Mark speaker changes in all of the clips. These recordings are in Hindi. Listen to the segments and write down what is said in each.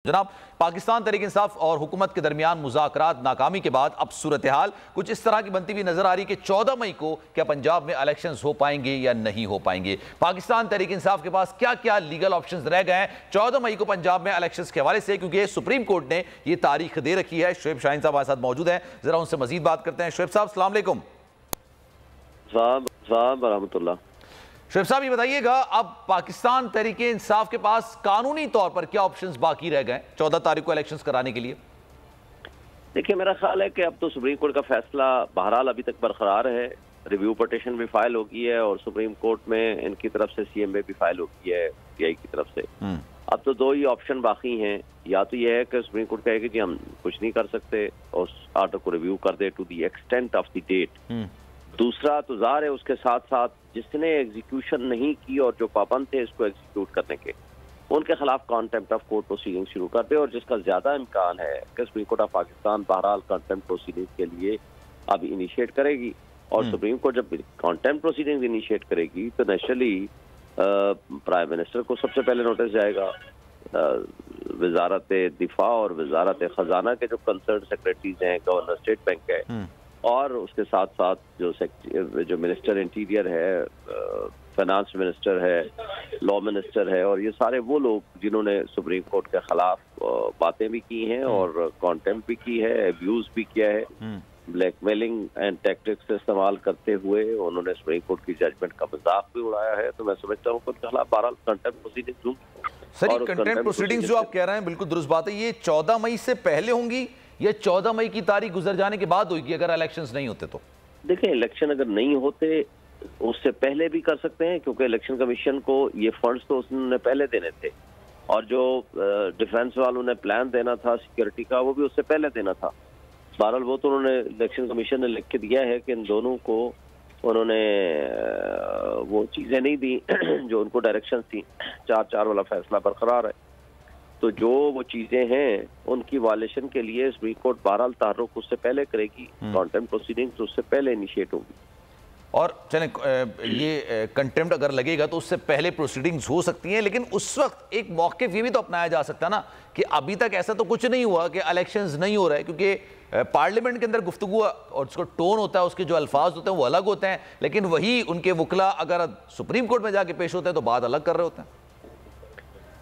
Speaker 1: जनाब, पाकिस्तान तहरीक इंसाफ और हुकूमत के दरमियान मुज़ाकरात नाकामी के बाद अब सूरत हाल कुछ इस तरह की बनती हुई नजर आ रही कि 14 मई को क्या पंजाब में इलेक्शंस हो पाएंगे या नहीं हो पाएंगे। पाकिस्तान तहरीक इंसाफ के पास क्या क्या लीगल ऑप्शंस रह गए हैं 14 मई को पंजाब में इलेक्शंस के हवाले से, क्योंकि सुप्रीम कोर्ट ने यह तारीख दे रखी है। शुएब शाहीन साहब हमारे साथ मौजूद हैं, जरा उनसे मजीद बात करते हैं। शुएब साहब, अस्सलाम वालेकुम। शुएब साहब, ये बताइएगा, अब पाकिस्तान तहरीक इंसाफ के पास कानूनी तौर पर क्या ऑप्शंस बाकी रह गए 14 तारीख को इलेक्शंस कराने के लिए?
Speaker 2: देखिए, मेरा ख्याल है कि अब तो सुप्रीम कोर्ट का फैसला बहरहाल अभी तक बरकरार है। रिव्यू पटिशन भी फाइल हो गई है और सुप्रीम कोर्ट में इनकी तरफ से CMA भी फाइल हो गई है PI की तरफ से। अब तो दो ही ऑप्शन बाकी हैं, या तो यह है कि सुप्रीम कोर्ट कहे कि जी हम कुछ नहीं कर सकते और आर्डर को रिव्यू कर दे to the extent of the date. दूसरा तो ज़ाहिर है उसके साथ साथ जिसने एग्जीक्यूशन नहीं की और जो पाबंद थे इसको एग्जीक्यूट करने के, उनके खिलाफ कॉन्टेम्प्ट ऑफ कोर्ट प्रोसीडिंग शुरू कर दे। और जिसका ज्यादा इम्कान है कि सुप्रीम कोर्ट ऑफ पाकिस्तान बहरहाल कॉन्टेम्प्ट प्रोसीडिंग के लिए अब इनिशिएट करेगी। और सुप्रीम कोर्ट जब कॉन्टेम्प्ट प्रोसीडिंग इनिशिएट करेगी तो नेचुरली प्राइम मिनिस्टर को सबसे पहले नोटिस जाएगा। वजारत दिफा और वजारत खजाना के जो कंसर्न सेक्रेटरीज हैं, गवर्नर स्टेट बैंक है, और उसके साथ साथ जो मिनिस्टर इंटीरियर है, फाइनेंस मिनिस्टर है, लॉ मिनिस्टर है, और ये सारे वो लोग जिन्होंने सुप्रीम कोर्ट के खिलाफ बातें भी की हैं और कॉन्टेम्प्ट भी की है, अब्यूज भी किया है, ब्लैकमेलिंग एंड टैक्टिक्स इस्तेमाल करते हुए उन्होंने सुप्रीम कोर्ट की जजमेंट का मजाक भी उड़ाया है। तो मैं समझता हूँ कि उनके खिलाफ बहरहाल कंटेम्प्ट प्रोसीडिंग्स होंगी।
Speaker 1: सर, ये कंटेम्प्ट प्रोसीडिंग्स जो आप कह रहे हैं बिल्कुल दुरुस्त बात है, ये 14 मई से पहले होंगी या 14 मई की तारीख गुजर जाने के बाद होगी अगर इलेक्शंस नहीं होते तो?
Speaker 2: देखिए, इलेक्शन अगर नहीं होते उससे पहले भी कर सकते हैं, क्योंकि इलेक्शन कमीशन को ये फंड्स तो उसने पहले देने थे और जो डिफेंस वालों ने प्लान देना था सिक्योरिटी का वो भी उससे पहले देना था। बहरहाल वो तो उन्होंने इलेक्शन कमीशन ने लिख के दिया है कि इन दोनों को उन्होंने वो चीजें नहीं दी जो उनको डायरेक्शन थी। 4-4 वाला फैसला बरकरार है, तो जो वो चीजें हैं उनकी वायलेशन के लिए सुप्रीम कोर्ट बहरहाल तारुक उससे पहले करेगी, कॉन्टेम्प्ट प्रोसीडिंग्स उससे पहले इनिशिएट होगी।
Speaker 1: और चलें, ये कंटेम्प्ट अगर लगेगा तो उससे पहले प्रोसीडिंग्स हो सकती हैं, लेकिन उस वक्त एक मौक़िफ़ ये भी तो अपनाया जा सकता है ना कि अभी तक ऐसा तो कुछ नहीं हुआ कि इलेक्शंस नहीं हो रहे, क्योंकि पार्लियामेंट के अंदर गुफ्तगू और उसको टोन होता है, उसके जो अल्फाज होते हैं वो अलग होते हैं, लेकिन वही उनके वकला अगर सुप्रीम कोर्ट में जाके पेश होते हैं तो बात अलग कर रहे होते हैं।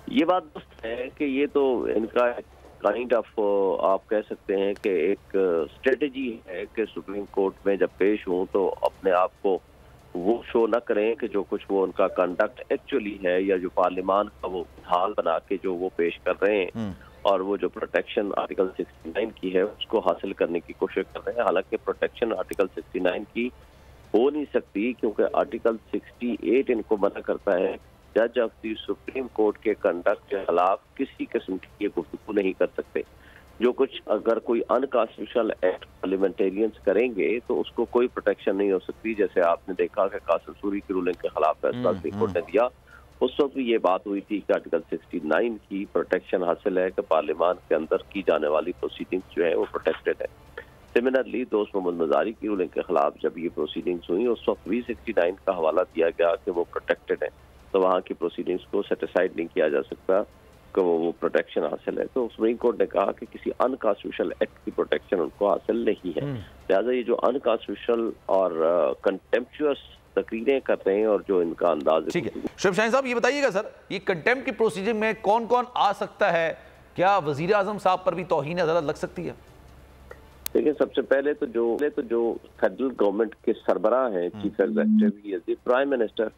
Speaker 2: ये बात है कि ये तो इनका काइंड ऑफ आप कह सकते हैं कि एक स्ट्रेटजी है कि सुप्रीम कोर्ट में जब पेश हों तो अपने आप को वो शो न करें कि जो कुछ वो उनका कंडक्ट एक्चुअली है, या जो पार्लियामान का वो ढाल बना के जो वो पेश कर रहे हैं और वो जो प्रोटेक्शन आर्टिकल 69 की है उसको हासिल करने की कोशिश कर रहे हैं। हालांकि प्रोटेक्शन आर्टिकल 69 की हो नहीं सकती, क्योंकि आर्टिकल 68 इनको मना करता है जज ऑफ द सुप्रीम कोर्ट के कंडक्ट के खिलाफ किसी किस्म की ये गुफ्तगू नहीं कर सकते। जो कुछ अगर कोई अनकॉन्स्टिट्यूशनल एक्ट पार्लियामेंटेरियंस करेंगे तो उसको कोई प्रोटेक्शन नहीं हो सकती। जैसे आपने देखा कि कासिम सूरी की रूलिंग के खिलाफ फैसला सुप्रीम कोर्ट ने दिया, उस वक्त भी ये बात हुई थी कि आर्टिकल 69 की प्रोटेक्शन हासिल है कि पार्लियामान के अंदर की जाने वाली प्रोसीडिंग्स जो है वो प्रोटेक्टेड है। सिमिलरली दोस्त मोहम्मद मजारी की रूलिंग के खिलाफ जब ये प्रोसीडिंग्स हुई उस वक्त भी 69 का हवाला दिया गया कि वो प्रोटेक्टेड है, तो वहाँ की प्रोसीडिंग्स को सेटिसाइड नहीं किया जा सकता कि वो प्रोटेक्शन हासिल है। तो सुप्रीम कोर्ट ने कहा कि किसी अनकॉन्स्टिट्यूशनल एक्ट की प्रोटेक्शन उनको हासिल नहीं है। लिहाजा ये जो अनकॉन्स्टिट्यूशनल और कंटेम्प्चुअस तकरीरें कर रहे हैं और जो इनका अंदाज है।
Speaker 1: ठीक है, शुएब शाहीन साहब, ये बताइएगा सर, ये कंटेम्प्ट की प्रोसीजर में कौन कौन आ सकता है? क्या वजीर आजम साहब पर भी तौहीन अदालत लग सकती है?
Speaker 2: देखिए, सबसे पहले तो जो फेडरल गवर्नमेंट के सरबराह हैं, चीफ एग्जीक्यूटिव प्राइम मिनिस्टर,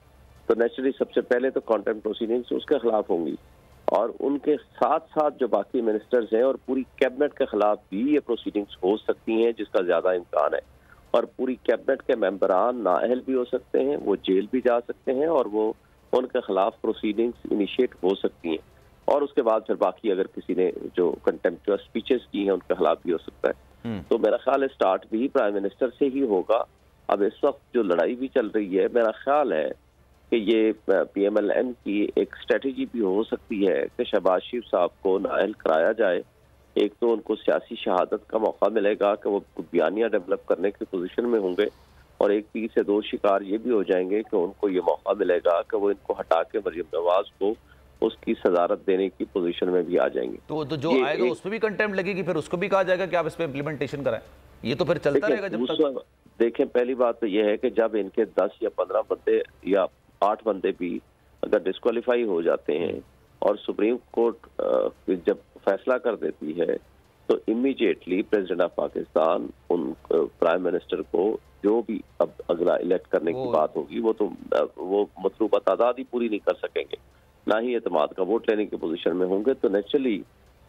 Speaker 2: तो नेचुरली सबसे पहले तो कॉन्टेम्प्ट प्रोसीडिंग्स उसके खिलाफ होंगी और उनके साथ साथ जो बाकी मिनिस्टर्स हैं और पूरी कैबिनेट के खिलाफ भी ये प्रोसीडिंग्स हो सकती हैं, जिसका ज्यादा इम्कान है। और पूरी कैबिनेट के मेंबरान नाअहल भी हो सकते हैं, वो जेल भी जा सकते हैं और वो उनके खिलाफ प्रोसीडिंग्स इनिशिएट हो सकती हैं। और उसके बाद फिर बाकी अगर किसी ने जो कंटेम्प्चुअस स्पीचेस की हैं उनके खिलाफ भी हो सकता है। तो मेरा ख्याल है स्टार्ट भी प्राइम मिनिस्टर से ही होगा। अब इस वक्त जो लड़ाई भी चल रही है, मेरा ख्याल है कि ये PMLN की एक स्ट्रेटजी भी हो सकती है कि शहबाज शरीफ साहब को नाअहल कराया जाए। एक तो उनको सियासी शहादत का मौका मिलेगा कि वो बयानियाँ डेवलप करने की पोजीशन में होंगे, और एक तीर से दो शिकार ये भी हो जाएंगे कि उनको ये मौका मिलेगा कि वो इनको हटा के मरियम नवाज को उसकी सदारत देने की पोजीशन में भी आ जाएंगे।
Speaker 1: तो जो आएगा उस पर भी कंटेम्प्ट लगेगी, फिर उसको भी कहा जाएगा कि आप इस पे इम्प्लीमेंटेशन कराएं। ये तो फिर चलता रहेगा जब तक।
Speaker 2: देखें, पहली बात तो ये है कि जब इनके 10 या 15 बंदे या 8 बंदे भी अगर डिस्क्वालीफाई हो जाते हैं और सुप्रीम कोर्ट जब फैसला कर देती है तो इमीडिएटली प्रेसिडेंट ऑफ पाकिस्तान उन प्राइम मिनिस्टर को जो भी अब अगला इलेक्ट करने की बात होगी वो मतलूबा तादाद ही पूरी नहीं कर सकेंगे, ना ही एतमाद का वोट लेने की पोजीशन में होंगे। तो नेचुरली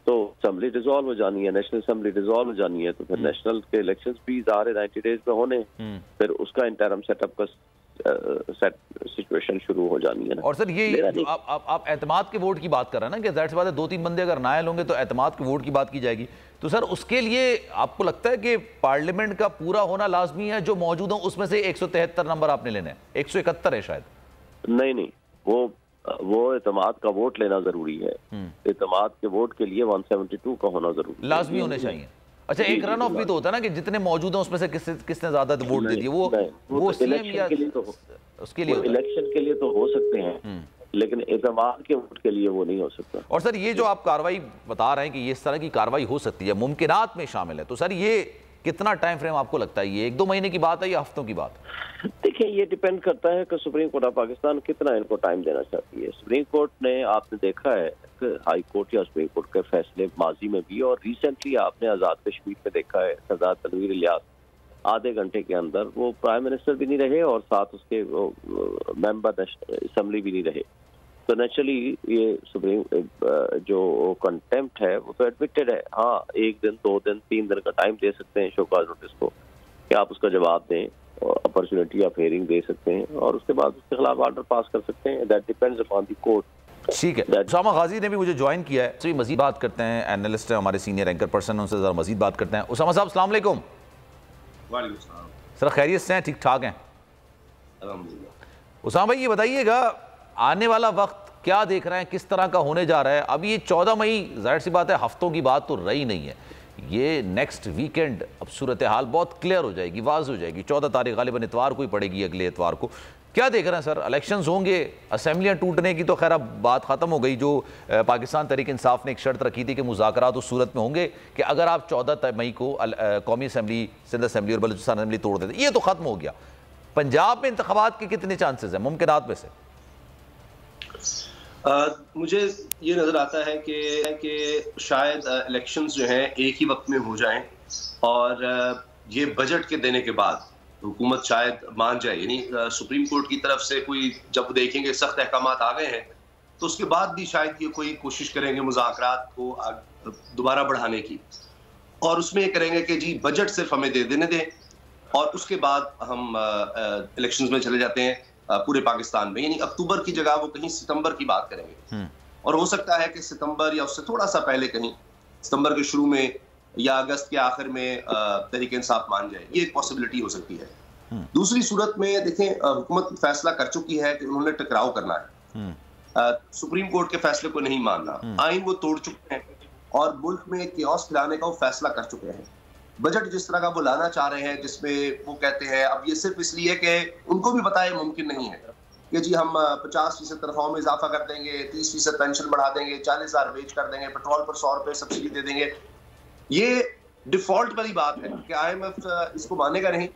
Speaker 2: तो असेंबली डिसॉल्व हो जानी है, नेशनल असेंबली डिसॉल्व हो जानी है, तो फिर नेशनल के इलेक्शंस भी ज़ाहिर 90 डेज में होने, फिर उसका इंटरम सेटअप का सिचुएशन शुरू हो जानी है ना।
Speaker 1: और सर ये जो आप एतमाद के वोट की बात कर रहे हैं ना कि जाहिर सी बात है 2-3 बंदे अगर नायल होंगे तो एतमाद के वोट की बात की जाएगी। तो सर उसके लिए आपको लगता है कि पार्लियामेंट का पूरा होना लाजमी है? जो मौजूद हो उसमें से 173 नंबर आपने लेने हैं, 171 है शायद।
Speaker 2: नहीं, वो एतमाद का वोट लेना जरूरी है। एतमाद के वोट के लिए 172 का होना जरूरी
Speaker 1: लाजमी होने चाहिए। अच्छा, एक रन ऑफ भी तो होता है ना कि जितने मौजूद हैं उसमें से किसने ज्यादा वोट दे दिए, वो सीएम या उसके लिए
Speaker 2: इलेक्शन के लिए तो हो सकते हैं, लेकिन एतमाद के वोट के लिए वो नहीं हो सकता।
Speaker 1: और सर ये जो आप कार्रवाई बता रहे हैं कि ये इस तरह की कार्रवाई हो सकती है, मुमकिनात में शामिल है, तो सर ये कितना टाइम फ्रेम आपको लगता है? ये 1-2 महीने की बात है या हफ्तों की बात?
Speaker 2: देखिए, ये डिपेंड करता है कि सुप्रीम कोर्ट ऑफ पाकिस्तान कितना इनको टाइम देना चाहती है। सुप्रीम कोर्ट ने, आपने देखा है कि हाई कोर्ट या सुप्रीम कोर्ट के फैसले माजी में भी और रिसेंटली आपने आज़ाद कश्मीर में देखा है, सरदार तनवीर इलियास आधे घंटे के अंदर वो प्राइम मिनिस्टर भी नहीं रहे और साथ उसके मेंबर असेंबली भी नहीं रहे। तो नेचुरली ये सुप्रीम जो कंटेम्प्ट है वो तो एडमिटेड है। हाँ, 1 दिन 2 दिन 3 दिन का टाइम दे सकते हैं शो कॉज नोटिस को कि आप उसका जवाब दें, और अपॉर्चुनिटी ऑफ हियरिंग दे सकते हैं और उसके बाद उसके खिलाफ ऑर्डर पास कर सकते हैं। That depends upon the court.
Speaker 1: ठीक है, उसामा गाजी ने भी मुझे ज्वाइन किया है, तो मजीद बात करते हैं। एनालिस्ट है हमारे, सीनियर एंकर पर्सन, उनसे जरा मजीद बात करते हैं। उसामा साहब अस्सलाम वालेकुम।
Speaker 3: वालेकुम सलाम।
Speaker 1: सर खैरियत से हैं? ठीक ठाक हैं
Speaker 3: अल्हम्दुलिल्लाह।
Speaker 1: उसामा भाई, ये बताइएगा आने वाला वक्त क्या देख रहे हैं, किस तरह का होने जा रहा है? अभी ये 14 मई जाहिर सी बात है हफ्तों की बात तो रही नहीं है, ये नेक्स्ट वीकेंड अब सूरत हाल बहुत क्लियर हो जाएगी, वाज़ हो जाएगी। 14 तारीख गालिबन इतवार को ही पड़ेगी, अगले इतवार को। क्या देख रहे हैं सर? इलेक्शंस होंगे, असेंबलियाँ टूटने की तो खैर अब बात ख़त्म हो गई। जो पाकिस्तान तहरीक इंसाफ ने एक शर्त रखी थी कि मुज़ाकरात उस सूरत में होंगे कि अगर आप 14 मई को कौमी असम्बली, सिंध असम्बली और बलूचिस्तान असम्बली तोड़ देते, ये तो ख़त्म हो गया। पंजाब में इंतखाबात के कितने चांसेस हैं मुमकिनात में से?
Speaker 3: मुझे ये नज़र आता है कि शायद इलेक्शंस जो हैं एक ही वक्त में हो जाएं और ये बजट के देने के बाद हुकूमत शायद मान जाए। यानी सुप्रीम कोर्ट की तरफ से कोई जब देखेंगे सख्त अहकामात आ गए हैं तो उसके बाद भी शायद ये कोई कोशिश करेंगे मुज़ाकरात को दोबारा बढ़ाने की, और उसमें ये करेंगे कि जी बजट सिर्फ हमें देने दें और उसके बाद हम इलेक्शंस में चले जाते हैं पूरे पाकिस्तान में। यानी अक्टूबर की जगह वो कहीं सितंबर की बात करेंगे, और हो सकता है कि सितंबर या उससे थोड़ा सा पहले, कहीं सितंबर के शुरू में या अगस्त के आखिर में तहरीक इंसाफ मान जाए। ये एक पॉसिबिलिटी हो सकती है। दूसरी सूरत में देखें, हुकूमत फैसला कर चुकी है कि उन्होंने टकराव करना है, सुप्रीम कोर्ट के फैसले को नहीं मानना, आइन वो तोड़ चुके हैं और मुल्क में कियोस फैलाने का वो फैसला कर चुके हैं। बजट जिस तरह का वो लाना चाह रहे हैं, जिसमें वो कहते हैं, अब ये सिर्फ इसलिए कि उनको भी पता है मुमकिन नहीं है कि जी हम 50% तनख्वाहों में इजाफा कर देंगे, 30% पेंशन बढ़ा देंगे, 40,000 वेज कर देंगे, पेट्रोल पर 100 रुपए सब्सिडी दे देंगे। ये डिफॉल्ट वाली बात है कि IMF इसको मानेगा नहीं,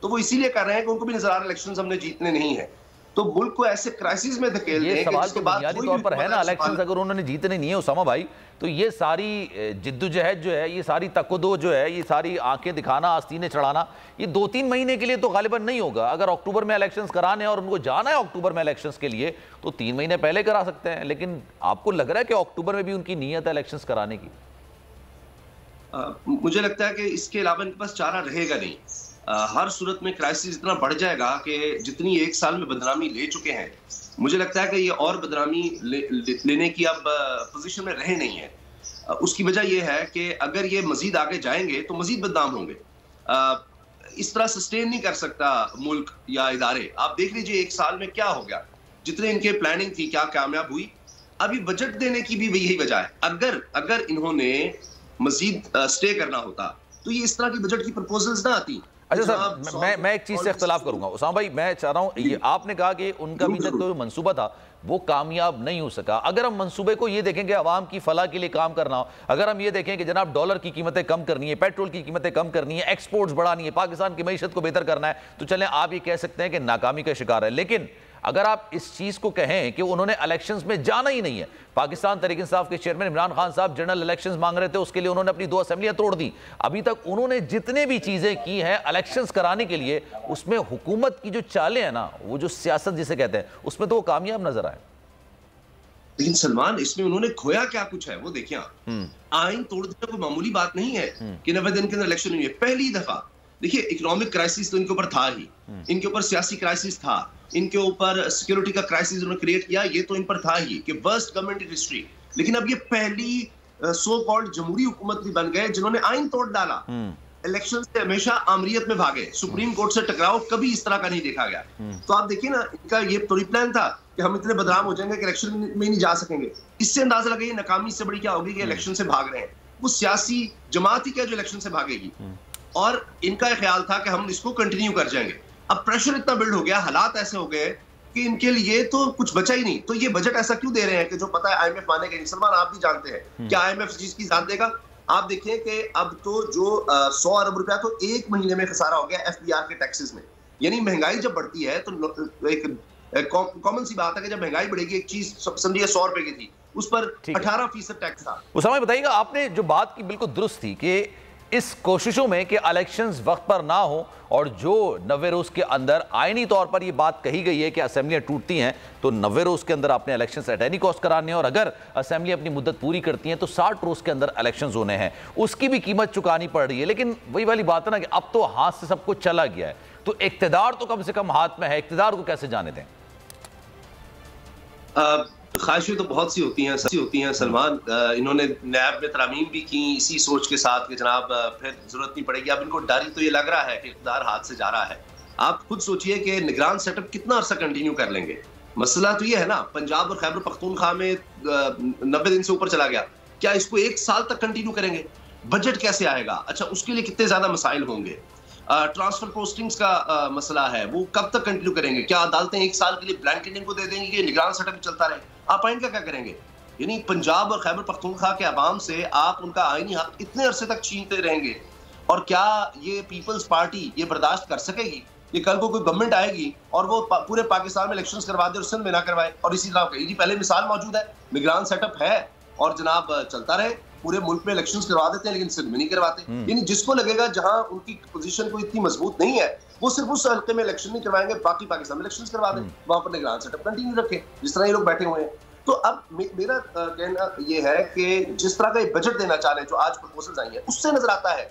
Speaker 3: तो वो इसीलिए कर रहे हैं कि उनको भी नजर आ रहा है इलेक्शंस हमने जीतने नहीं है, तो मुल्क को ऐसे क्राइसिस में धकेल दें।
Speaker 1: सवाल तो बुनियादी तौर पर है ना, इलेक्शंस अगर उन्होंने जीतने नहीं है उसामा भाई, तो ये सारी जिद्दोजहद जो है, ये सारी तकदो जो है, ये सारी आंखें दिखाना, आस्तीनें चढ़ाना, ये 2-3 महीने के लिए तो गालिबन नहीं होगा। अगर अक्टूबर में इलेक्शंस कराने और उनको जाना है अक्टूबर में इलेक्शंस के लिए तो 3 महीने पहले करा सकते हैं। लेकिन आपको लग रहा है कि अक्टूबर में भी उनकी नीयत है इलेक्शंस कराने की?
Speaker 3: मुझे लगता है कि इसके अलावा इनके पास चारा रहेगा नहीं। हर सूरत में क्राइसिस इतना बढ़ जाएगा कि जितनी 1 साल में बदनामी ले चुके हैं, मुझे लगता है कि ये और बदनामी लेने की अब पोजीशन में रहे नहीं है। उसकी वजह यह है कि अगर ये मजीद आगे जाएंगे तो मजीद बदनाम होंगे। इस तरह सस्टेन नहीं कर सकता मुल्क या इदारे। आप देख लीजिए 1 साल में क्या हो गया, जितने इनके प्लानिंग थी क्या कामयाब हुई। अभी बजट देने की भी यही वजह है। अगर इन्होंने मजीद स्टे करना होता तो ये इस तरह की बजट की प्रपोजल्स ना आती।
Speaker 1: अच्छा सर, मैं एक चीज से इख्तलाफ करूंगा उसामा भाई। मैं चाह रहा हूं, ये आपने कहा कि उनका अभी तक जो मंसूबा था वो कामयाब नहीं हो सका। अगर हम मंसूबे को ये देखेंगे अवाम की फलाह के लिए काम करना हो, अगर हम ये देखें कि जनाब डॉलर की कीमतें कम करनी है, पेट्रोल की कीमतें कम करनी है, एक्सपोर्ट्स बढ़ानी है, पाकिस्तान की मईशत को बेहतर करना है, तो चलें आप ये कह सकते हैं कि नाकामी का शिकार है। लेकिन अगर आप इस चीज को कहें कि उन्होंने इलेक्शंस में जाना ही नहीं है, पाकिस्तान तहरीक इंसाफ के चेयरमैन इमरान खान साहब जनरल इलेक्शंस मांग रहे थे, उसके लिए उन्होंने अपनी 2 असेंबलियां तोड़ दी। अभी तक उन्होंने जितने भी चीजें की हैं इलेक्शंस कराने के लिए, उसमें हुकूमत की जो चालें हैं ना, वो जो सियासत जिसे कहते हैं, उसमें तो वो कामयाब नजर आए।
Speaker 3: लेकिन सलमान, इसमें उन्होंने खोया क्या कुछ है वो देखिए आप। आइन तोड़ देना कोई मामूली बात नहीं है कि 90 दिन के अंदर इलेक्शन हुई है। पहली दफा देखिए, इकोनॉमिक क्राइसिस तो इनके ऊपर था ही, इनके ऊपर सियासी क्राइसिस था, इनके ऊपर सिक्योरिटी का क्राइसिस उन्होंने क्रिएट किया, ये तो इन पर था ही कि वर्स्ट गवर्नमेंट इन हिस्ट्री। लेकिन अब ये पहली सो कॉल्ड जमहूरी हुकूमत भी बन गए जिन्होंने आइन तोड़ डाला। इलेक्शन से हमेशा आमरीत में भागे, सुप्रीम कोर्ट से टकराव कभी इस तरह का नहीं देखा गया। तो आप देखिए ना, इनका ये प्री प्लान था कि हम इतने बदनाम हो जाएंगे कि इलेक्शन में नहीं जा सकेंगे। इससे अंदाजा लगाइए नाकामी से बड़ी क्या होगी कि इलेक्शन से भाग रहे हैं। वो सियासी जमात ही क्या जो इलेक्शन से भागेगी, और इनका यह ख्याल था कि हम इसको कंटिन्यू कर जाएंगे। अब प्रेशर इतना बिल्ड हो गया, हालात ऐसे हो गए कि इनके लिए तो कुछ बचा ही नहीं। तो ये बजट ऐसा क्यों दे रहे हैं कि जो पता है आईएमएफ मानेगा नहीं। सलमान, आप भी जानते हैं कि आईएमएफ चीज की साथ देगा। आप देखिए कि अब तो जो 100 अरब रुपया तो एक महीने में खसारा हो गया एफबीआर के टैक्सेस में। यानी महंगाई जब बढ़ती है तो एक कॉमन सी बात है कि जब महंगाई बढ़ेगी, एक चीज समझिए 100 रुपए की थी, उस पर 18% टैक्स था।
Speaker 1: उसामा बताइएगा, आपने जो बात की बिल्कुल दुरुस्त थी कि इस कोशिशों में कि इलेक्शंस वक्त पर ना हो, और जो 90 रोज के अंदर आईनी तौर पर यह बात कही गई है कि असेंबलियां टूटती हैं तो 90 रोज के अंदर आपने इलेक्शंस एट एनी कॉस्ट कराने हैं, और अगर असेंबली अपनी मुद्दत पूरी करती हैं तो 60 रोज के अंदर इलेक्शंस होने हैं, उसकी भी कीमत चुकानी पड़ रही है। लेकिन वही वाली बात है ना कि अब तो हाथ से सब कुछ चला गया है, तो इक्तदार तो कम से कम हाथ में है, इक्तदार को कैसे जाने दें?
Speaker 3: ख्वाहिशें तो बहुत सी होती हैं सलमान। इन्होंने नैब में तरमीम भी की इसी सोच के साथ कि जनाब फिर जरूरत नहीं पड़ेगी। अब इनको डर ही तो ये लग रहा है कि इक़्तिदार हाथ से जा रहा है। आप खुद सोचिए कि निगरान सेटअप कितना अर्सा कंटिन्यू कर लेंगे। मसला तो ये है ना, पंजाब और खैबर पख्तूनख्वा में 90 दिन से ऊपर चला गया, क्या इसको 1 साल तक कंटिन्यू करेंगे? बजट कैसे आएगा? अच्छा, उसके लिए कितने ज्यादा मसाइल होंगे? ट्रांसफर पोस्टिंग्स का मसला है, वो कब तक कंटिन्यू करेंगे? क्या अदालतें 1 साल के लिए ब्लैंकेट इनको दे देंगी कि निगरान सेटअप चलता रहे? आप आइन का क्या करेंगे? यानी पंजाब और खैबर पख्तूनख्वा के अवाम से आप उनका आईनी हक इतने अरसे तक छीनते रहेंगे, और क्या ये पीपल्स पार्टी ये बर्दाश्त कर सकेगी कि कल को कोई गवर्नमेंट आएगी और वो पूरे पाकिस्तान में इलेक्शंस करवा दे और सिंध में ना करवाए? और इसी तरह कही जी पहले मिसाल मौजूद है, निगरान सेटअप है और जनाब चलता रहे, पूरे मुल्क में इलेक्शंस करवा देते हैं लेकिन सिंध में नहीं करवाते। यानी जिसको लगेगा जहां उनकी पोजीशन कोई इतनी मजबूत नहीं है, वो सिर्फ उस हल्के में इलेक्शन नहीं करवाएंगे, बाकी पाकिस्तान में इलेक्शंस करवा दें, वहां पर निगरान सेटअप कंटिन्यू रखें जिस तरह ये लोग बैठे हुए हैं। तो अब मेरा कहना यह है कि जिस तरह का ये बजट देना चाह रहे हैं, जो आज प्रपोजल्स आई है, उससे नजर आता है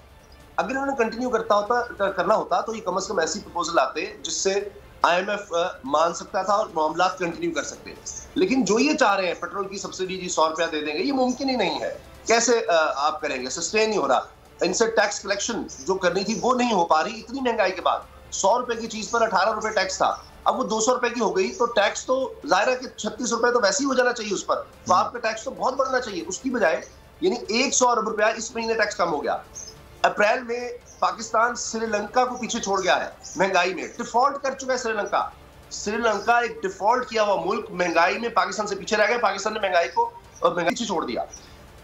Speaker 3: अगर इन्होंने कंटिन्यू करना होता तो ये कम से कम ऐसी प्रपोजल आते जिससे आईएमएफ मान सकता था और मामला कंटिन्यू कर सकते। लेकिन जो ये चाह रहे हैं पेट्रोल की सब्सिडी जी 100 रुपया दे देंगे, ये मुमकिन ही नहीं है। कैसे आप करेंगे? सस्टेन नहीं हो रहा। इनसे टैक्स कलेक्शन जो करनी थी वो नहीं हो पा रही। इतनी महंगाई के बाद 100 रुपए की चीज पर 18 रुपए टैक्स था, अब वो 200 रुपए की हो गई, तो टैक्स तो जाहिर है कि 36 रुपए तो वैसे ही हो जाना चाहिए उस पर, तो आपका टैक्स तो बहुत बढ़ना चाहिए। उसकी बजाय यानी 100 अरब रुपया इस महीने टैक्स कम हो गया। अप्रैल में पाकिस्तान श्रीलंका को पीछे छोड़ गया है महंगाई में, डिफॉल्ट कर चुका है श्रीलंका एक डिफॉल्ट किया हुआ मुल्क महंगाई में पाकिस्तान से पीछे रह गया। पाकिस्तान ने महंगाई को पीछे छोड़ दिया।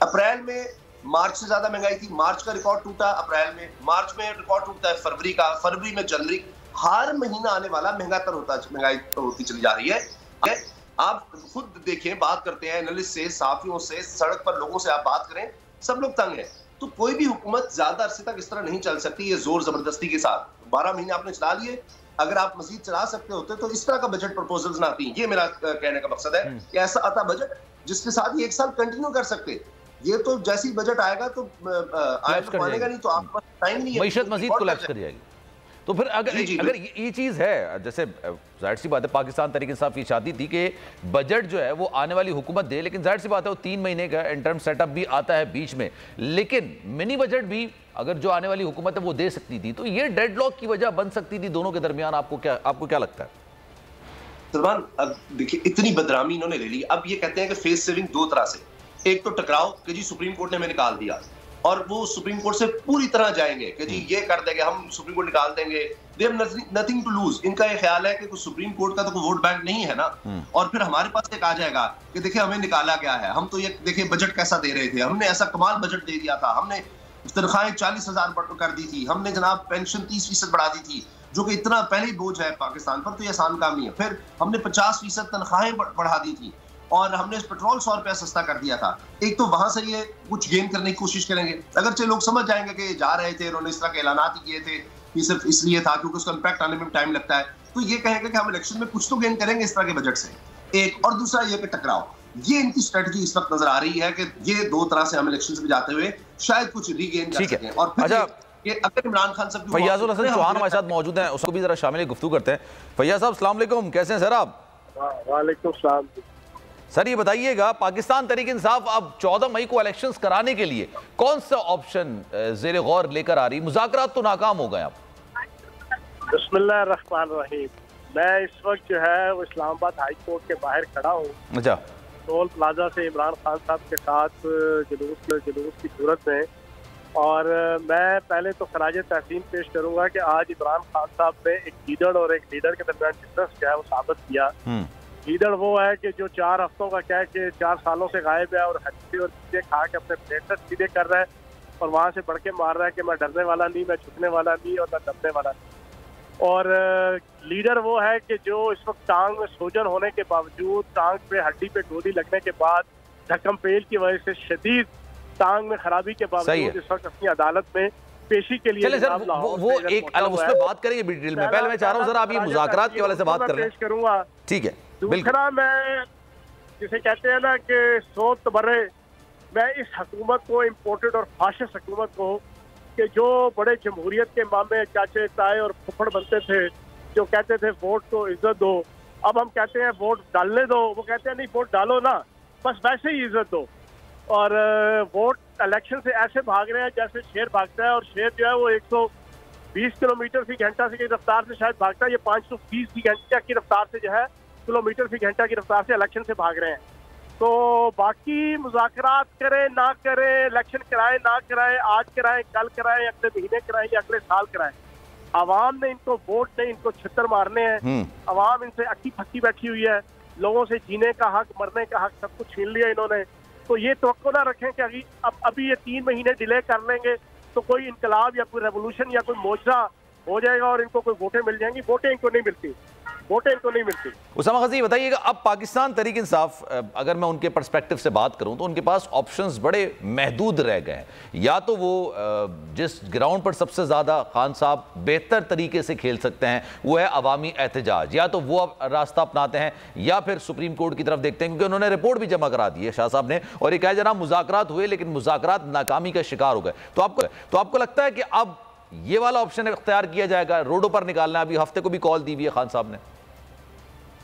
Speaker 3: अप्रैल में मार्च से ज्यादा महंगाई थी, मार्च का रिकॉर्ड टूटा अप्रैल में, मार्च में रिकॉर्ड टूटता है फरवरी का, फरवरी में जनवरी, हर महीना आने वाला महंगाई होती चली जा रही है। आप खुद देखें, बात करते हैं एनालिस्ट से, साफियों से, सड़क पर लोगों से आप बात करें, सब लोग तंग हैं। तो कोई भी हुकूमत ज्यादा अरसे तक इस तरह नहीं चल सकती, ये जोर जबरदस्ती के साथ। 12 महीने आपने चला लिए, अगर आप मजीद चला सकते होते तो इस तरह का बजट प्रपोजल्स ना आती। ये मेरा कहने का मकसद है कि ऐसा आता बजट जिसके साथ ये 1 साल कंटिन्यू कर सकते। ये तो जैसे ही बजट आएगा तो मानेगा नहीं, तो आप टाइम नहीं है,
Speaker 1: मईशत मजीद कोलैप्स कर जाएगी। तो फिर अगर ये चीज़ है, जैसे जाहिर सी बात है पाकिस्तान तहरीक इंसाफ की चाहती थी कि बजट जो है वो आने वाली हुकूमत दे, लेकिन जाहिर सी बात है वो 3 महीने का इंटर्म सेटअप भी आता है बीच में, लेकिन मिनी बजट भी अगर जो आने वाली हुकूमत है वो दे सकती थी, तो ये डेडलॉक की वजह बन सकती थी दोनों के दरमियान। आपको क्या लगता है?
Speaker 3: सलमान, अब देखिए इतनी बदनामी इन्होंने ले ली। अब ये कहते हैं कि फेस सेविंग 2 तरह से, एक तो टकराव कि जी सुप्रीम कोर्ट ने हमें निकाल दिया, और वो सुप्रीम कोर्ट से पूरी तरह जाएंगे कि जी ये कर देंगे, हम सुप्रीम कोर्ट निकाल देंगे। They have nothing to lose. इनका ये ख्याल है कि सुप्रीम कोर्ट का तो कोई वोट बैंक नहीं है ना, और फिर हमारे पास एक आ जाएगा कि देखिए हमें निकाला गया है, हम तो ये देखिए बजट कैसा दे रहे थे, हमने ऐसा कमाल बजट दे दिया था, हमने तनख्वाहें 40,000 कर दी थी, हमने जनाब पेंशन 30% बढ़ा दी थी, जो कि इतना पहले ही बोझ है पाकिस्तान पर, तो ये आसान काम नहीं है। फिर हमने 50% तनख्वाहें बढ़ा दी थी, और हमने पेट्रोल 100 रुपया सस्ता कर दिया था। एक तो वहां से ये कुछ गेन करने की कोशिश करेंगे, अगरचे लोग समझ जाएंगे कि जा रहे थे, उन्होंने इस तरह के ऐलानात ही किए थे कि सिर्फ इसलिए था क्योंकि उसका इम्पैक्ट आने में टाइम लगता है, तो ये कहेंगे कि हम इलेक्शन में कुछ तो गेन करेंगे इस तरह के बजट से, एक। और दूसरा ये कि टकराव, ये इनकी स्ट्रेटजी इस वक्त नजर आ रही है कि ये दो तरह से हम इलेक्शन में जाते हुए शायद कुछ रीगेन कर सकें। और फिर ये अगर इमरान खान साहब
Speaker 1: फैयाजुल हसन चौहान हमारे साथ मौजूद हैं, उसको भी जरा शामिल गुफ्तगू करते हैं। फैयाज साहब अस्सलाम वालेकुम, कैसे हैं सर आप?
Speaker 4: वालेकुम सलाम।
Speaker 1: सर ये बताइएगा, पाकिस्तान तहरीक इंसाफ अब 14 मई को इलेक्शंस कराने के लिए कौन सा ऑप्शन ज़ेरे गौर लेकर आ रही? मुज़ाकरात तो नाकाम हो गए। अब
Speaker 4: बिस्मिल्लाहिर्रहमानिर्रहीम, मैं इस वक्त जो है वो इस्लामाबाद हाई कोर्ट के बाहर खड़ा हूँ।
Speaker 1: अच्छा।
Speaker 4: टोल प्लाजा से इमरान खान साहब के साथ जुलूस की सूरत में, और मैं पहले तो खराज तहसीन पेश करूंगा कि आज इमरान खान साहब ने एक लीडर और एक लीडर के दरमियान डिफरेंस क्या है वो साबित किया। लीडर वो है कि जो 4 हफ्तों का क्या है कि 4 सालों से गायब है, और हड्डी और चीजें खा के अपने प्लेटर सीधे कर रहा है, और वहां से बढ़ के मार रहा है कि मैं डरने वाला नहीं, मैं झुकने वाला नहीं, और मैं दबने वाला नहीं। और लीडर वो है कि जो इस वक्त टांग में सूजन होने के बावजूद, टांग पे हड्डी पे गोली लगने के बाद, धक्कम पेल की वजह से शदीद टांग में खराबी के बावजूद इस वक्त अपनी अदालत में पेशी के लिए
Speaker 1: चले सर, वो एक अलग उस पर बात करेंगे डिटेल में। पहले मैं चाह रहा हूं सर आप ये मुज़ाकरात के वाले से बात कर
Speaker 4: करूंगा।
Speaker 1: ठीक है।
Speaker 4: दूसरा, मैं जिसे कहते हैं ना कि सोत बरे, मैं इस हुकूमत को, इम्पोर्टेड और फाशिस्ट हुकूमत को, कि जो बड़े जमहूरियत के मामे चाचे ताए और फुफड़ बनते थे, जो कहते थे वोट को इज्जत दो, अब हम कहते हैं वोट डालने दो, वो कहते हैं नहीं वोट डालो ना, बस वैसे ही इज्जत दो। और वोट इलेक्शन से ऐसे भाग रहे हैं जैसे शेर भागता है, और शेर जो है वो 120 किलोमीटर फी घंटा की रफ्तार से शायद भागता है, ये 530 की घंटा की रफ्तार से जो है किलोमीटर फी घंटा की रफ्तार से इलेक्शन से भाग रहे हैं। तो बाकी मुज़ाकरात करें ना करें, इलेक्शन कराएं ना कराएं, आज कराएं कल कराएं, अगले महीने कराएं या अगले साल कराएं, आवाम ने इनको वोट नहीं, इनको छितर मारने हैं। आवाम इनसे अक्की फक्की बैठी हुई है, लोगों से जीने का हक, मरने का हक सब कुछ छीन लिया इन्होंने। तो ये तवक्को ना रखें कि अभी ये 3 महीने डिले कर लेंगे तो कोई इनकलाब या कोई रेवोल्यूशन या कोई मोर्चा हो जाएगा और इनको कोई वोटें मिल जाएंगी। वोटें इनको नहीं मिलती, वोटें इनको नहीं मिलती।
Speaker 1: उसामा गजी बताइएगा, अब पाकिस्तान तहरीक इंसाफ, अगर मैं उनके पर्सपेक्टिव से बात करूं तो उनके पास ऑप्शंस बड़े महदूद रह गए हैं। या तो वो जिस ग्राउंड पर सबसे ज़्यादा खान साहब बेहतर तरीके से खेल सकते हैं वो है अवामी एहतजाज, या तो वो अब रास्ता अपनाते हैं, या फिर सुप्रीम कोर्ट की तरफ देखते हैं, क्योंकि उन्होंने रिपोर्ट भी जमा करा दी है शाह साहब ने, और ये कहा जनाब मुज़ाकरात हुए लेकिन मुज़ाकरात नाकामी का शिकार हो गए। तो आपको लगता है कि अब ये वाला ऑप्शन इख्तियार किया जाएगा, रोडों पर निकालना? अभी हफ्ते को भी कॉल दी हुई है खान साहब ने।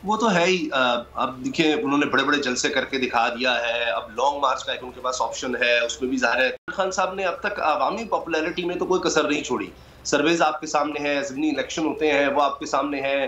Speaker 3: वो तो है ही। अब देखिए उन्होंने बड़े बड़े जलसे करके दिखा दिया है, अब लॉन्ग मार्च का एक उनके पास ऑप्शन है, उसमें भी ज़ाहिर है खान साहब ने अब तक अवामी पॉपुलैरिटी में तो कोई कसर नहीं छोड़ी। सर्वेज आपके सामने है, ज़मीनी इलेक्शन होते हैं वो आपके सामने है,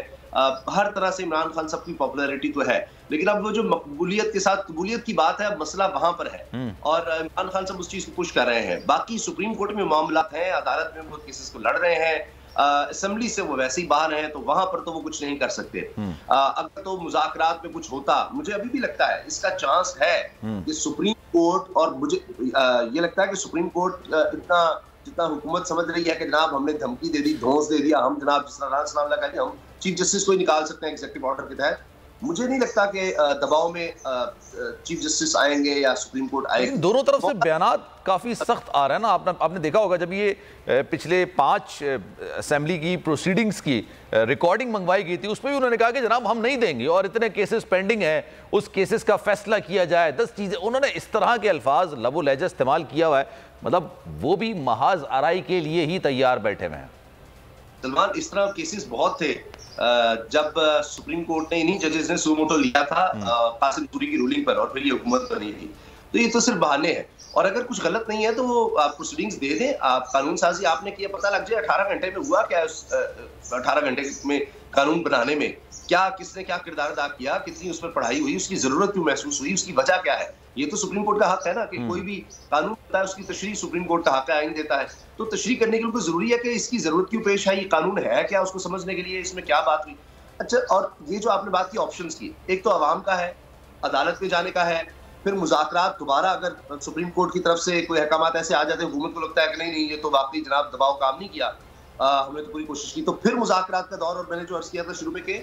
Speaker 3: हर तरह से इमरान खान साहब की पॉपुलैरिटी तो है, लेकिन अब वो जो मकबूलियत के साथ कबूलियत की बात है, अब मसला वहां पर है, और इमरान खान साहब उस चीज को पुश कर रहे हैं। बाकी सुप्रीम कोर्ट में मामला हैं, अदालत में वो केसेस को लड़ रहे हैं, असेंबली से वो वैसे ही बाहर हैं, तो वहां पर तो वो कुछ नहीं कर सकते। अगर तो मुज़ाकरात में कुछ होता, मुझे अभी भी लगता है इसका चांस है कि सुप्रीम कोर्ट, और मुझे ये लगता है कि सुप्रीम कोर्ट इतना जितना हुकूमत समझ रही है कि जनाब हमने धमकी दे दी, धौंस दे दिया, हम जनाब जिस तरह सलाम लगा के हम चीफ जस्टिस को ही निकाल सकते हैं एग्जीक्यूटिव ऑर्डर के तहत, मुझे नहीं लगता कि दबाव में चीफ जस्टिस आएंगे या सुप्रीम कोर्ट आएगी।
Speaker 1: दोनों तरफ से बयानात काफी सख्त आ रहे हैं ना। आपने देखा होगा जब ये पिछले 5 असेंबली की प्रोसीडिंग्स की रिकॉर्डिंग मंगवाई गई थी, उसमें भी उन्होंने कहा कि जनाब हम नहीं देंगे और इतने केसेस पेंडिंग है, उस केसेस का फैसला किया जाए, 10 चीजें, उन्होंने इस तरह के अल्फाज लबो लहजा इस्तेमाल किया हुआ है। मतलब वो भी महज आराई के लिए ही तैयार बैठे हुए हैं।
Speaker 3: सलमान, इस तरह केसेस बहुत थे। जब सुप्रीम कोर्ट ने इन्हीं जजेस ने सुमोटो लिया था कासिम सूरी की रूलिंग पर, और फिर ये हुकूमत बनी थी, तो ये तो सिर्फ बहाने हैं। और अगर कुछ गलत नहीं है तो वो प्रोसीडिंग्स दे दें, कानून साजी आपने किया, पता लग जाए 18 घंटे में हुआ क्या, 18 घंटे में कानून बनाने में क्या, किसने क्या किरदार अदा किया, कितनी उस पर पढ़ाई हुई, उसकी जरूरत क्यों महसूस हुई, उसकी वजह क्या है। ये तो सुप्रीम कोर्ट का हक है ना कि कोई भी कानून सकता है, उसकी तशरीह सुप्रीम कोर्ट का हक़ आइन देता है। तो तशरीह करने के लिए उनको जरूरी है कि इसकी जरूरत क्यों पेश आई, ये कानून है क्या, उसको समझने के लिए इसमें क्या बात हुई। अच्छा, और ये जो आपने बात की ऑप्शंस की, एक तो अवाम का है, अदालत में जाने का है, फिर मुज़ाकरात दोबारा अगर सुप्रीम कोर्ट की तरफ से कोई अहकामात ऐसे आ जाते हैं, हुकूमत को लगता है कि नहीं ये तो वाकई जनाब दबाव काम नहीं किया, हमने तो पूरी कोशिश की, तो फिर मुज़ाकरात का दौर, और मैंने जो अर्ज किया था शुरू में कि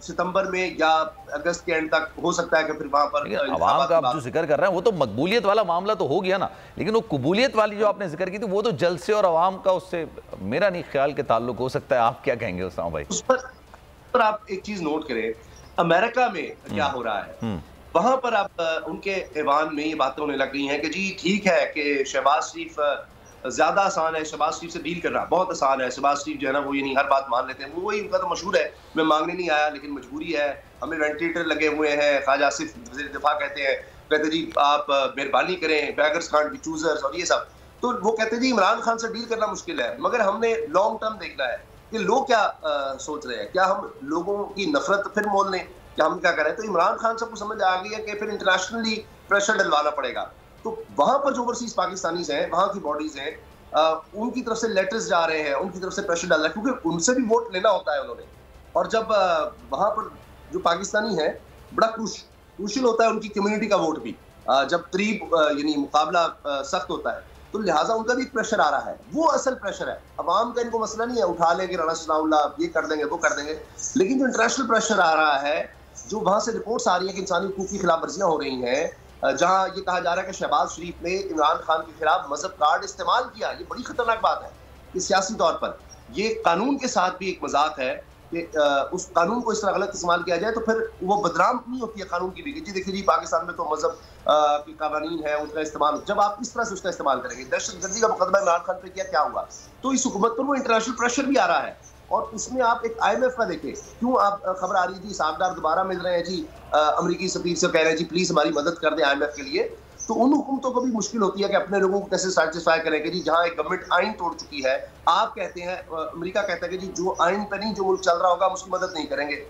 Speaker 3: सितंबर में या अगस्त के एंड तक हो सकता है कि फिर वहां पर
Speaker 1: अवाम का आप जो जिक्र कर रहे हैं वो तो मकबूलियत वाला मामला तो हो गया ना, लेकिन वो कबूलियत वाली जो आपने जिक्र की थी वो तो जल से और अवाम का उससे मेरा नहीं ख्याल के ताल्लुक हो सकता है। आप क्या कहेंगे उस्मान भाई?
Speaker 3: उस पर आप एक चीज नोट करें, अमेरिका में क्या हो रहा है, वहां पर आप उनके ऐवान में ये बातें होने लग गई हैं कि जी ठीक है कि शहबाज शरीफ ज्यादा आसान है, शहबाज शरीफ से डील करना बहुत आसान है, शहबाज शरीफ जो है ना वो ये नहीं हर बात मान लेते हैं, वो वही उनका तो मशहूर है, मैं मांगने नहीं आया लेकिन मजबूरी है, हमें वेंटिलेटर लगे हुए हैं, ख्वाजा आसिफ वज़ीर दिफा कहते जी आप मेहरबानी करें, बैगर्स कांट बी चूजर्स और ये सब। तो वो कहते हैं जी इमरान खान से डील करना मुश्किल है, मगर हमने लॉन्ग टर्म देखना है कि लोग क्या सोच रहे हैं, क्या हम लोगों की नफरत फिर मोल लें, क्या हम क्या करें। तो इमरान खान सबको समझ आ गई है कि फिर इंटरनेशनली प्रेशर डलवाना पड़ेगा। तो वहां पर जो ओवरसीज पाकिस्तानीज हैं, वहां की बॉडीज हैं, उनकी तरफ से लेटर्स जा रहे हैं, उनकी तरफ से प्रेशर डाल रहा है, क्योंकि उनसे भी वोट लेना होता है उन्होंने। और जब वहां पर जो पाकिस्तानी है बड़ा क्रूशियल होता है उनकी कम्युनिटी का वोट भी, जब करीब यानी मुकाबला सख्त होता है, तो लिहाजा उनका भी एक प्रेशर आ रहा है, वो असल प्रेशर है। अवाम का इनको मसला नहीं है, उठा लेंगे राना सनाउल्लाह ये कर देंगे वो कर देंगे, लेकिन जो इंटरनेशनल प्रेशर आ रहा है, जो वहां से रिपोर्ट्स आ रही है कि इंसानी हकूक की खिलाफ वर्जियां हो रही हैं, जहां ये कहा जा रहा है कि शहबाज शरीफ ने इमरान खान के खिलाफ मजहब कार्ड इस्तेमाल किया, ये बड़ी खतरनाक बात है कि सियासी तौर पर ये कानून के साथ भी एक मजाक है कि उस कानून को इस तरह गलत इस्तेमाल किया जाए तो फिर वो बदनाम नहीं होती है कानून की भी। जी देखिए जी पाकिस्तान में तो मजहब के कानून है, उनका इस्तेमाल, जब आप इस तरह से उसका इस्तेमाल करेंगे, दहशतगर्दी का मुकदमा इमरान खान पे किया, क्या हुआ, तो इस हुकूमत पर वो इंटरनेशनल प्रेशर भी आ रहा है। और उसमें आप एक IMF का देखें, क्यों आप खबर आ रही थी साहबदार दोबारा मिल रहे हैं जी, अमेरिकी सफीर से कह रहे हैं जी प्लीज हमारी मदद कर दें IMF के लिए। तो उन हुकूमतों को भी मुश्किल होती है कि अपने लोगों को कैसे सेटिस्फाई करें कि जी जहां एक गवर्नमेंट आइन तोड़ चुकी है, आप कहते हैं, अमेरिका कहता है कि जी जो आइन पर नहीं जो मुल्क चल रहा होगा हम उसकी मदद नहीं करेंगे,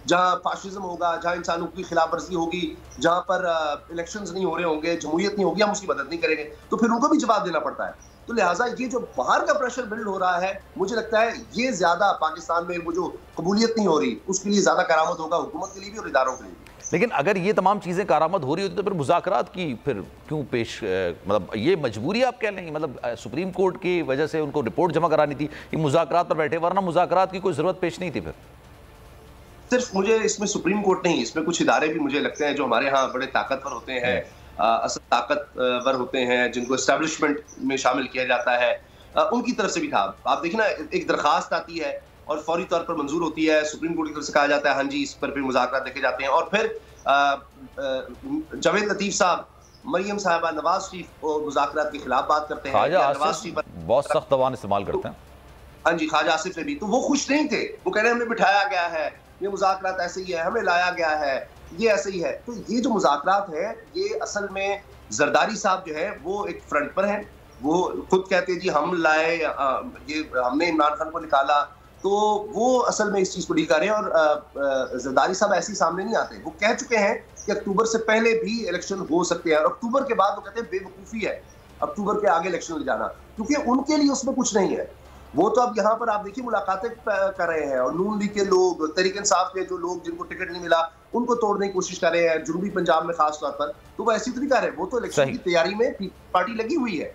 Speaker 3: जहां फाशिज्म होगा, जहां इंसानों की खिलाफ वर्जी होगी, जहां पर इलेक्शंस नहीं हो रहे होंगे, जमहूरियत नहीं होगी, हम उसकी मदद नहीं करेंगे। तो फिर उनको भी जवाब देना पड़ता है। तो लिहाजा ये जो बाहर का प्रेशर बिल्ड हो रहा है, मुझे लगता है ये ज्यादा पाकिस्तान में वो जो कबूलियत नहीं हो रही उसके लिए ज्यादा करामत होगा हुकूमत के लिए भी और इदारों के लिए भी।
Speaker 1: लेकिन अगर ये तमाम चीज़ें कारामद हो रही होती तो फिर मुज़ाकरात की फिर क्यों पेश, मतलब ये मजबूरी आप कह लेंगे, मतलब सुप्रीम कोर्ट की वजह से उनको रिपोर्ट जमा करानी थी, ये मुज़ाकरात पर बैठे, वरना मुज़ाकरात की कोई ज़रूरत पेश नहीं थी। फिर
Speaker 3: सिर्फ मुझे इसमें सुप्रीम कोर्ट नहीं, इसमें कुछ इदारे भी मुझे लगते हैं जो हमारे यहाँ बड़े ताकतवर होते हैं, असल ताकतवर होते हैं, जिनको एस्टेब्लिशमेंट में शामिल किया जाता है, उनकी तरफ से भी था। आप देखिए ना, एक दरखास्त आती है और फौरी तौर पर मंजूर होती है, सुप्रीम कोर्ट की तरफ से कहा जाता है हाँ जी इस पर भी मुज़ाकरात देखे जाते हैं, और फिर जावेद लतीफ साहब, मरियम साहिबा, नवाज शरीफ मुज़ाकरात के खिलाफ बात करते हैं,
Speaker 1: नवाज शरीफ बहुत सख्त जबान इस्तेमाल करते हैं।
Speaker 3: हाँ जी, ख्वाजा आसिफ ने भी, तो वो खुश नहीं थे, वो कह रहे हैं हमें बिठाया गया है, ये मुज़ाकरात ऐसे ही है, हमें लाया गया है, ये ऐसे ही है। तो ये जो मुज़ाकरात है ये असल में जरदारी साहब जो है वो एक फ्रंट पर हैं, वो खुद कहते हैं जी हम लाए, ये हमने इमरान खान को निकाला, तो वो असल में इस चीज को डील कर रहे हैं। और जरदारी साहब ऐसे सामने नहीं आते, वो कह चुके हैं कि अक्टूबर से पहले भी इलेक्शन हो सकते हैं, और अक्टूबर के बाद वो कहते हैं बेवकूफ़ी है अक्टूबर के आगे इलेक्शन ले जाना, क्योंकि उनके लिए उसमें कुछ नहीं है। वो तो अब यहाँ पर आप देखिए मुलाकातें कर रहे हैं, और नून लीग के लोग, तहरीक इंसाफ के जो लोग जिनको टिकट नहीं मिला उनको तोड़ने की कोशिश कर रहे हैं, जुनूबी पंजाब में खास तौर पर, तो वो ऐसी तो नहीं कर रहे, वो तो इलेक्शन की तैयारी में पार्टी लगी हुई है।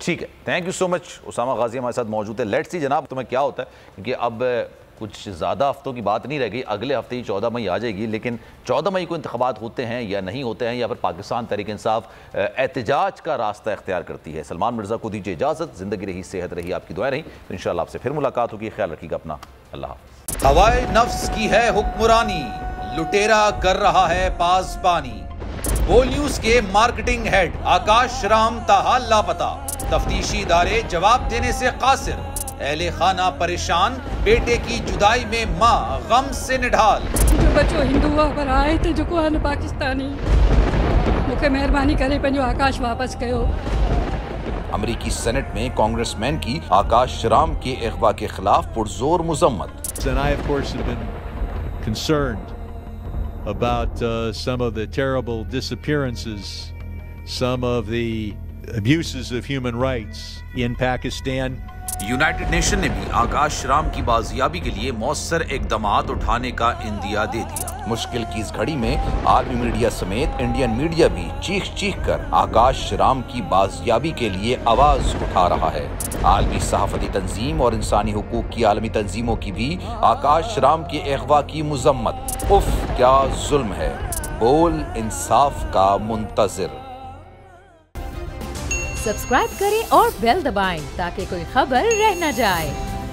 Speaker 1: ठीक है, thank you so much. Usama Ghazi हमारे साथ मौजूद है। लेट्स सी जनाब तुम्हें क्या होता है, क्योंकि अब कुछ ज़्यादा हफ्तों की बात नहीं रह गई, अगले हफ्ते ही 14 मई आ जाएगी, लेकिन 14 मई को इंतखाबात होते हैं या नहीं होते हैं, या फिर पाकिस्तान तहरीक इंसाफ एहतजाज का रास्ता इख्तियार करती है। सलमान मिर्ज़ा को दीजिए इजाज़त, ज़िंदगी रही, सेहत रही, आपकी दुआएं रही, तो इंशाअल्लाह आपसे फिर मुलाकात होगी। ख्याल रखिएगा अपना, अल्लाह हाफ़िज़। हवाए नफ्स की है हुक्मरानी, लुटेरा कर रहा है पासबानी। बोल न्यूज़ के मार्केटिंग हेड आकाश राम ताहा लापता, तफ्तीशी इदारे जवाब देने से कासिर, अहले खाना परेशान, बेटे की जुदाई में माँ गम से निढाल।
Speaker 5: जो बच्चो हिंदू पर आए थे जो को पाकिस्तानी, मुझे मेहरबानी करे पंहिंजो आकाश वापस कयो।
Speaker 1: अमेरिकी सेनेट में कांग्रेसमैन की आकाश राम के अगवा के खिलाफ पुरजोर मुजम्मत।
Speaker 6: And I, of course, have been concerned about some of the terrible disappearances, some of the abuses of human rights in Pakistan.
Speaker 1: United nation ने भी आकाश राम की बाजियाबी के लिए मौसर इकदामात उठाने का इंदिया दे दिया। मुश्किल की इस घड़ी में आर्मी मीडिया समेत इंडियन मीडिया भी चीख चीख कर आकाश राम की बाजियाबी के लिए आवाज उठा रहा है। आलमी सहाफती तंजीम और इंसानी हुकूक की आलमी तंजीमों की भी आकाश राम के अगवा की मुजम्मत। उफ क्या जुल्म है, बोल इंसाफ का मुंतजिर।
Speaker 7: सब्सक्राइब करें और बेल दबाएं ताकि कोई खबर रह न जाए।